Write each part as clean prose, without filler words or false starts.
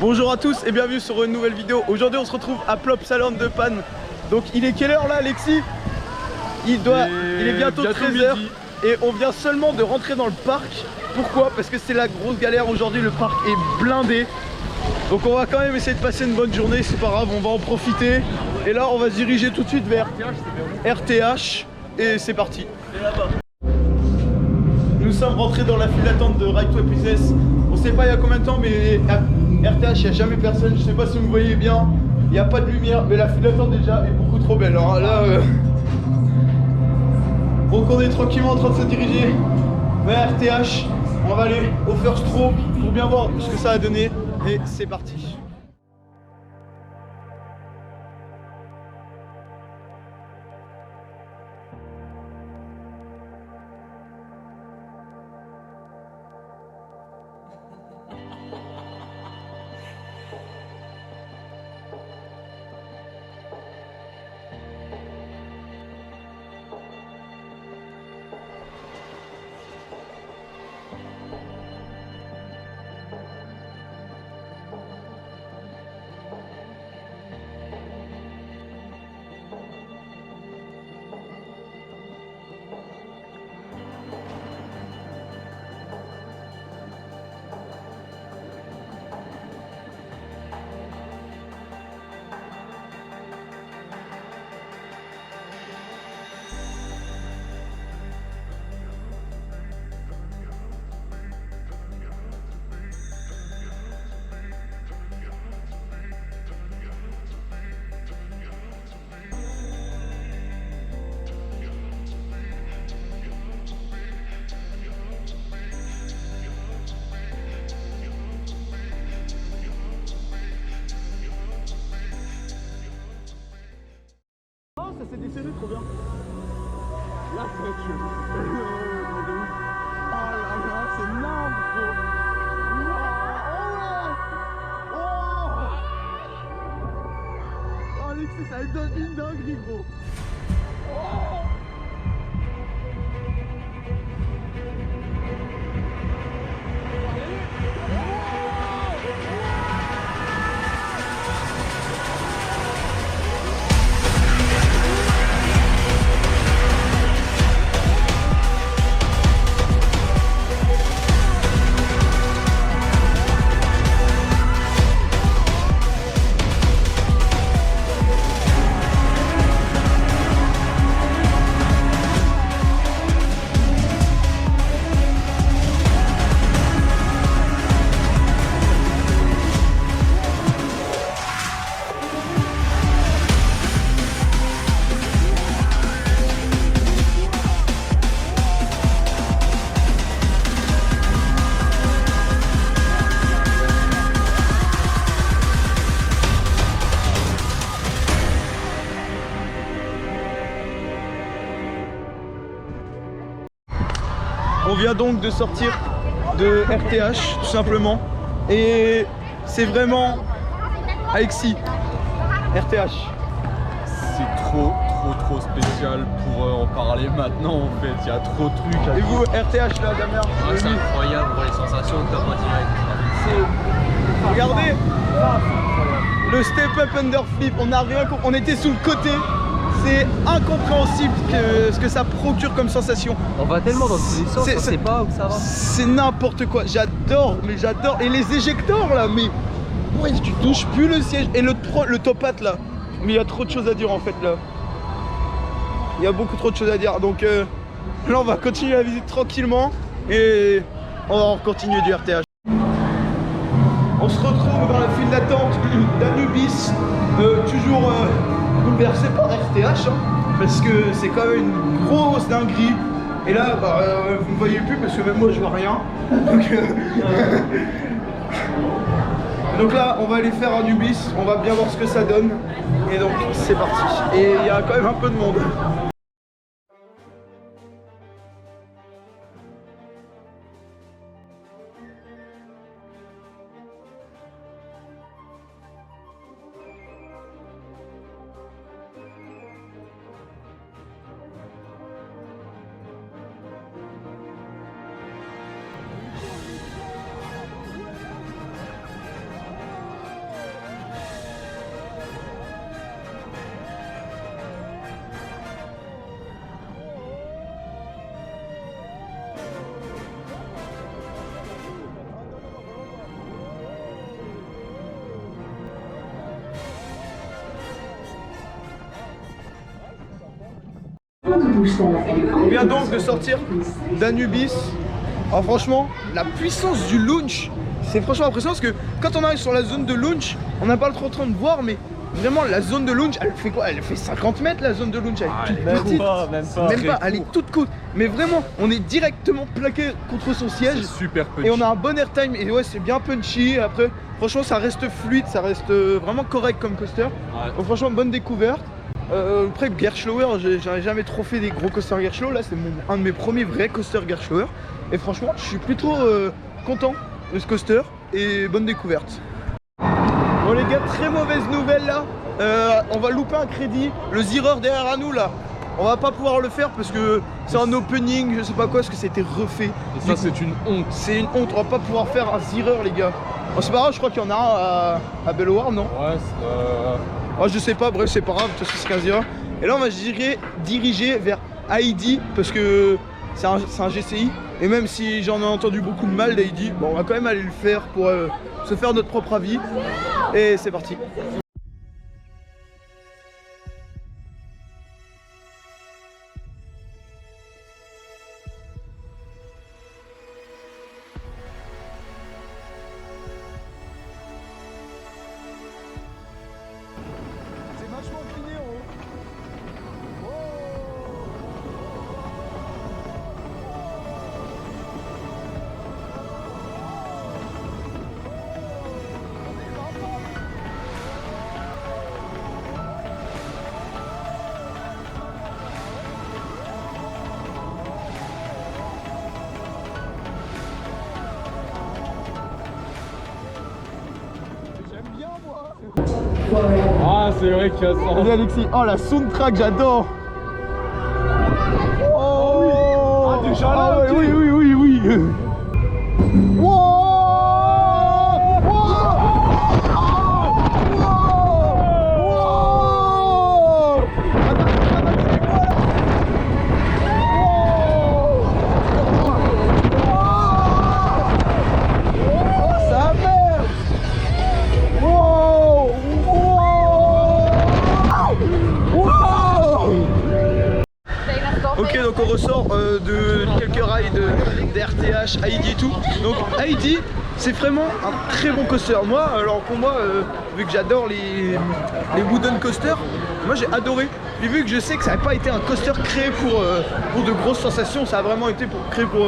Bonjour à tous et bienvenue sur une nouvelle vidéo. Aujourd'hui on se retrouve à Plopsaland de Panne. Donc il est quelle heure là, Alexis? Il est bientôt 13h et on vient seulement de rentrer dans le parc. Pourquoi? Parce que c'est la grosse galère aujourd'hui, le parc est blindé. Donc on va quand même essayer de passer une bonne journée, c'est pas grave, on va en profiter. Et là on va se diriger tout de suite vers RTH et c'est parti. Nous sommes rentrés dans la file d'attente de Right to Business. On sait pas il y a combien de temps, mais à RTH il n'y a jamais personne. Je sais pas si vous voyez bien, il n'y a pas de lumière, mais la file d'attente déjà est beaucoup trop belle. Alors là, donc on est tranquillement en train de se diriger vers RTH. On va aller au First Row pour bien voir ce que ça a donné. Et c'est parti. Ça s'est desserré trop bien. Là ça va être chaud. Oh là là, c'est énorme gros. Oh Alexis, ça donne une dinguerie gros. On vient donc de sortir de RTH tout simplement et c'est vraiment Alexis, RTH. C'est trop spécial pour en parler maintenant en fait, il y a trop de trucs à Et vous RTH là, Damien? Ouais, c'est incroyable pour les sensations comme en direct. Regardez le step up underflip, on a rien compris, on était sous le côté. C'est incompréhensible ce que ça procure comme sensation. On va tellement dans tous les sens, on sait pas où ça va. C'est n'importe quoi, j'adore, mais j'adore. Et les éjecteurs là, mais ouais, tu touches plus le siège. Et le top hat là, mais il y a trop de choses à dire en fait là. Il y a beaucoup trop de choses à dire. Donc là on va continuer la visite tranquillement et on va continuer du RTH. On se retrouve dans la file d'attente d'Anubis, toujours bouleversé par RTH, hein, parce que c'est quand même une grosse dinguerie. Et là, bah, vous ne voyez plus parce que même moi je vois rien. Donc là, on va aller faire Anubis, on va bien voir ce que ça donne. Et donc c'est parti. Et il y a quand même un peu de monde. On vient donc de sortir d'Anubis. Alors franchement, la puissance du launch, c'est franchement impressionnant parce que quand on arrive sur la zone de launch, on n'a pas trop le temps de voir, mais vraiment la zone de launch, elle fait quoi? Elle fait 50 mètres la zone de launch, elle est toute petite. Même pas, elle est toute courte. Mais vraiment, on est directement plaqué contre son siège. Super punchy. Et on a un bon airtime et ouais, c'est bien punchy. Après, franchement, ça reste fluide, ça reste vraiment correct comme coaster. Ouais. Donc franchement, bonne découverte. Après Gerstlauer, j'avais jamais trop fait des gros coasters Gerstlauer. Là, c'est un de mes premiers vrais coasters Gerstlauer. Et franchement, je suis plutôt content de ce coaster et bonne découverte. Bon les gars, très mauvaise nouvelle là. On va louper un crédit. Le Zereur derrière à nous là, on va pas pouvoir le faire parce que c'est un opening, je sais pas quoi, parce que c'était refait. Et ça, c'est une honte. C'est une honte, on va pas pouvoir faire un Zereur les gars. Oh, c'est pas grave, je crois qu'il y en a un à Belloir, non? Ouais, Oh, je sais pas, bref, c'est pas grave, de toute façon c'est qu'un Zereur. Et là, on va diriger vers Heidi parce que c'est un GCI. Et même si j'en ai entendu beaucoup de mal d'Heidi, bon, on va quand même aller le faire pour se faire notre propre avis. Et c'est parti. C'est vachement incliné en haut. J'aime bien moi. Ah, c'est vrai qu'il y a ça. Vas-y Alexis, oh la soundtrack, j'adore. Oh oui. Ah, déjà là, ouais, ok. oui. Wow. Sa mère. Wow. Ok, donc on ressort de quelques rides d'RTH, Heidi et tout. Donc Heidi, c'est vraiment un très bon coaster. Moi, alors pour moi, vu que j'adore les wooden coasters, moi j'ai adoré. Et vu que je sais que ça n'a pas été un coaster créé pour de grosses sensations, ça a vraiment été créé pour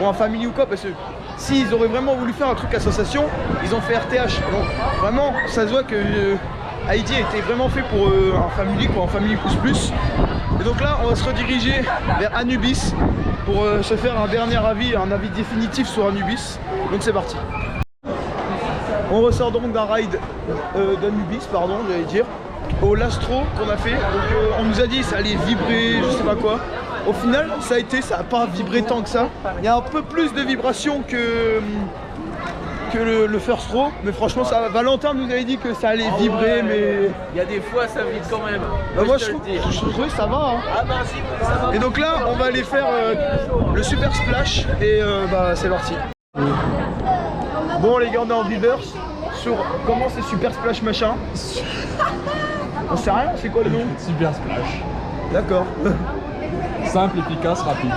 un family ou quoi, parce que s'ils auraient vraiment voulu faire un truc à sensation, ils ont fait RTH. Donc vraiment, ça se voit que Heidi a été vraiment fait pour un family, quoi, un family plus. Et donc là, on va se rediriger vers Anubis pour se faire un dernier avis, un avis définitif sur Anubis. Donc c'est parti. On ressort donc d'un ride d'Anubis, pardon, j'allais dire, au Lastro qu'on a fait. Donc on nous a dit que ça allait vibrer, je sais pas quoi. Au final, ça a pas vibré tant que ça. Il y a un peu plus de vibrations que le first row, mais franchement ça va. Valentin nous avait dit que ça allait vibrer, mais Il y a des fois ça vibre quand même. bah, moi je trouve que ça va hein. Ah bah si, ça va. Et donc là on va aller faire le super splash et bah c'est parti. Bon les gars, on est en reverse sur comment c'est super splash machin. On sait rien, c'est quoi le nom? Super splash. D'accord. Simple, efficace, rapide.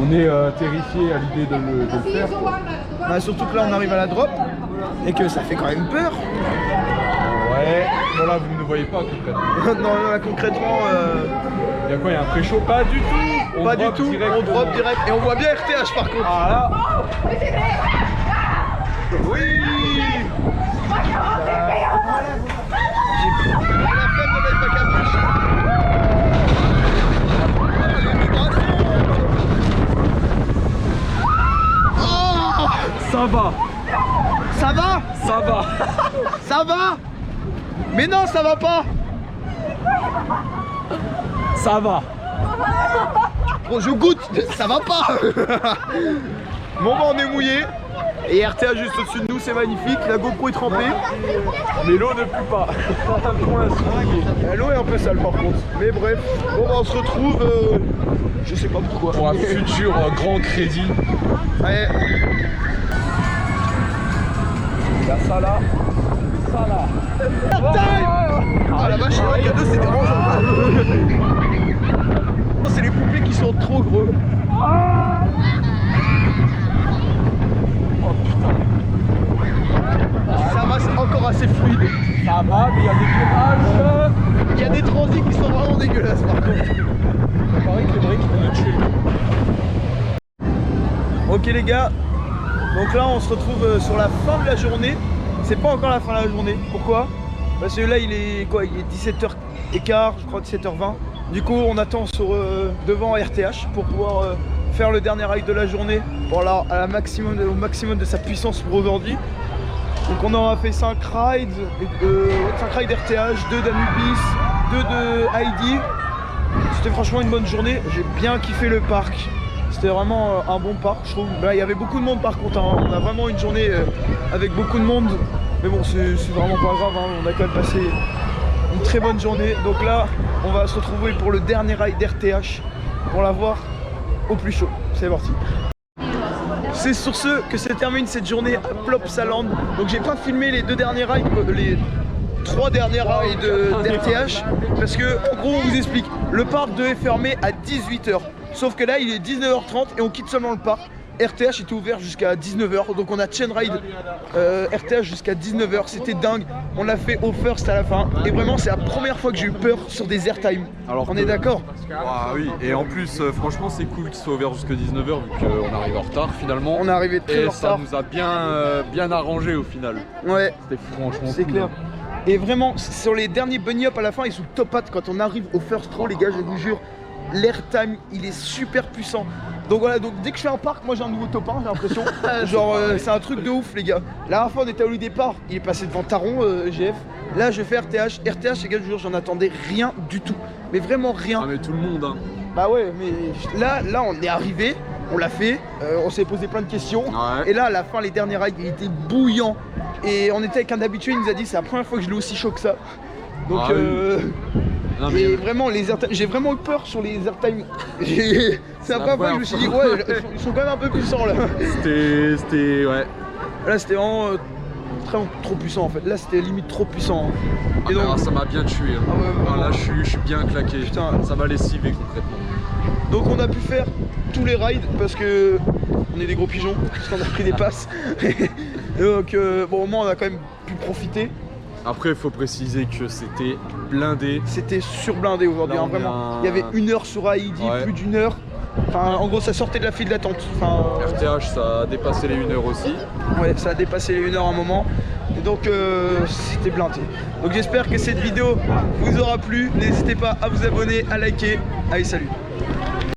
On est terrifié à l'idée de le faire. Bah, surtout que là on arrive à la drop et que ça fait quand même peur. Ouais. Bon là, vous ne voyez pas concrètement. Non, là concrètement Il y a quoi? Il y a un pré-show? Pas du tout. pas du tout, on drop direct et on voit bien RTH par contre. Ah là. Oui. J'ai la flemme de mettre ma capuche. Ça va. Ça va? Ça va. Ça va? Mais non, ça va pas. Ça va. Bon, je goûte, ça va pas. Bon bah on est mouillé. Et RTA juste au-dessus de nous, c'est magnifique. La GoPro est trempée. Mais l'eau ne pue pas. Pour l'instant. L'eau est un peu sale par contre. Mais bref, bon bah on se retrouve, je sais pas pourquoi. Pour un futur grand crédit. Ouais. Il y a ça là. Ça là. Ah la vache, le cadeau c'était vraiment sympa. poupées qui sont trop gros. Oh putain. Ça va, c'est encore assez fluide. Ça va, mais il y a des virages. Il y a des transits qui sont vraiment dégueulasses par contre. Ça paraît que les briques vont me tuer. Ok les gars, donc là on se retrouve sur la fin de la journée. C'est pas encore la fin de la journée. Pourquoi? Parce que là il est quoi? Il est 17h15, je crois 17h20. Du coup on attend devant RTH pour pouvoir faire le dernier ride de la journée pour au maximum de sa puissance pour aujourd'hui. Donc on en a fait 5 rides, 5 rides RTH, 2 d'Anubis, 2 de Heidi. C'était franchement une bonne journée, j'ai bien kiffé le parc. C'était vraiment un bon parc, je trouve. Bah, il y avait beaucoup de monde par contre, hein. On a vraiment une journée avec beaucoup de monde. Mais bon, c'est vraiment pas grave, hein. On a quand même passé une très bonne journée. Donc là, on va se retrouver pour le dernier ride d'RTH pour la voir au plus chaud. C'est parti. C'est sur ce que se termine cette journée à Plopsaland. Donc j'ai pas filmé les 2 derniers rides, les 3 dernières rides d'RTH. Parce que, en gros, on vous explique, le parc devait fermer à 18h. Sauf que là il est 19h30 et on quitte seulement le parc. RTH était ouvert jusqu'à 19h, donc on a chain ride RTH jusqu'à 19h, c'était dingue. On l'a fait au first à la fin et vraiment c'est la première fois que j'ai eu peur sur des airtime. Alors on est d'accord? Ah oui, et en plus franchement c'est cool qu'il soit ouvert jusqu'à 19h vu qu'on arrive en retard finalement. On est arrivé très en retard. Ça nous a bien arrangé au final. Ouais, c'était franchement c'est cool. clair. Et vraiment sur les derniers bunny up à la fin ils sont top hat quand on arrive au first row les gars, je vous jure. L'airtime il est super puissant. Donc voilà, donc dès que je fais un parc, moi j'ai un nouveau top 1, j'ai l'impression. Genre c'est un truc de ouf les gars. La dernière fois on était au départ, il est passé devant Taron, GF. Là je fais RTH. RTH les gars, je vous jure, j'en attendais rien du tout. Mais vraiment rien. Ah mais tout le monde hein. Bah ouais, mais là on est arrivé, on l'a fait, on s'est posé plein de questions. Ouais. Et là à la fin les derniers rides, il était bouillant. Et on était avec un habitué, il nous a dit c'est la première fois que je l'ai aussi chaud que ça. Donc ah, oui. Non, mais... Et vraiment j'ai vraiment eu peur sur les airtime. C'est la première fois que je me suis dit ouais ils sont quand même un peu puissants là. C'était ouais. Là c'était vraiment trop puissant en fait. Là c'était limite trop puissant. Et donc ça m'a bien tué. Hein. Ah ouais, là je suis bien claqué. Putain. Ça m'a lessivé concrètement. Donc on a pu faire tous les rides parce que on est des gros pigeons, parce qu'on a pris des passes. Et donc bon au moins on a quand même pu profiter. Après il faut préciser que c'était blindé. C'était surblindé aujourd'hui, hein, vraiment. Il y avait 1 heure sur Heidi, ouais. plus d'1 heure. Enfin en gros ça sortait de la file d'attente. Enfin, RTH ça a dépassé les 1 heure aussi. Ouais, ça a dépassé les 1 heure à un moment. Et donc c'était blindé. Donc j'espère que cette vidéo vous aura plu. N'hésitez pas à vous abonner, à liker. Allez salut.